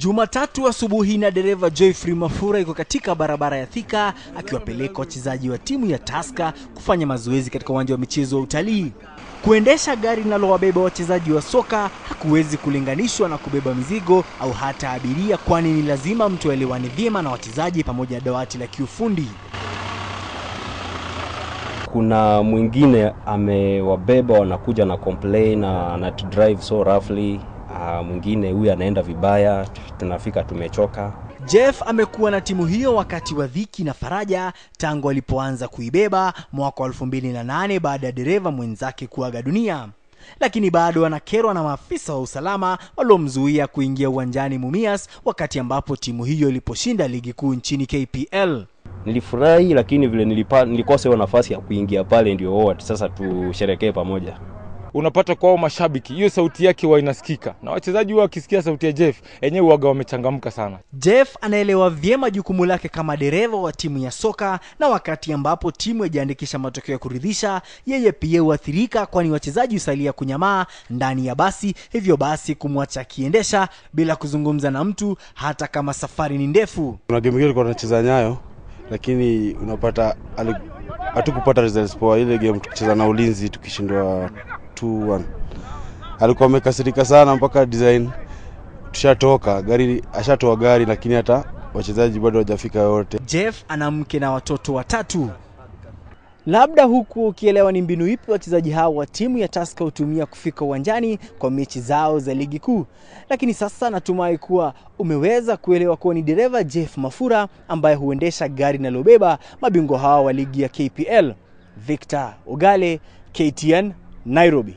Jumatatu asubuhi na dereva Geoffrey Mafura yuko katika barabara ya Thika akiwapeleka wachezaji wa timu ya Tusker kufanya mazoezi katika uwanja wa michezo wa Utalii. Kuendesha gari linalowabeba wachezaji wa soka hakuwezi kulinganishwa na kubeba mizigo au hata abiria, kwani ni lazima mtu aelewane vyema na wachezaji pamoja na dawati la kiufundi. Kuna mwingine amewabeba wanakuja na complain na to drive so roughly. Mwingine huyu anaenda vibaya, tunafika tumechoka. Jeff amekuwa na timu hiyo wakati wa dhiki na faraja tangu alipoanza kuibeba mwaka wa 2008 baada ya dereva mwenzake kuaga dunia. Lakini bado anakerwa na maafisa wa usalama waliomzuia kuingia uwanjani Mumias wakati ambapo timu hiyo iliposhinda ligi kuu nchini KPL. Nilifurahi, lakini vile nilikosa hiyo nafasi ya kuingia pale, ndio wao sasa tusherekee pamoja. Unapata kwao mashabiki, hiyo sauti yake huwa inasikika. Na wachezaji wao wakisikia sauti ya Jeff, yenyewe huaga wamechangamka sana. Jeff anaelewa vyema jukumu lake kama dereva wa timu ya soka, na wakati ambapo timu haijaandikisha matokeo ya kuridhisha, yeye pia huathirika, kwani wachezaji husalia kunyamaa ndani ya basi, hivyo basi kumwacha akiendesha bila kuzungumza na mtu hata kama safari ni ndefu. Kuna game ile kwa tunacheza Nyayo, lakini unapata hatukupata results poa. Ile game tukicheza na Ulinzi tukishindwa 2-1. Alikuwa amekasirika sana mpaka design tushatoka gari, ashatoa gari, lakini hata wachezaji bado hawajafika wote. Jeff ana mke na watoto 3. Labda huku ukielewa ni mbinu ipi wachezaji hao wa timu ya Tusker hutumia kufika uwanjani kwa mechi zao za ligi kuu. Lakini sasa natumai kuwa umeweza kuelewa kuwa ni dereva Jeff Mafura ambaye huendesha gari linalobeba mabingwa hao wa ligi ya KPL. Victor Ogale, KTN, Nairobi.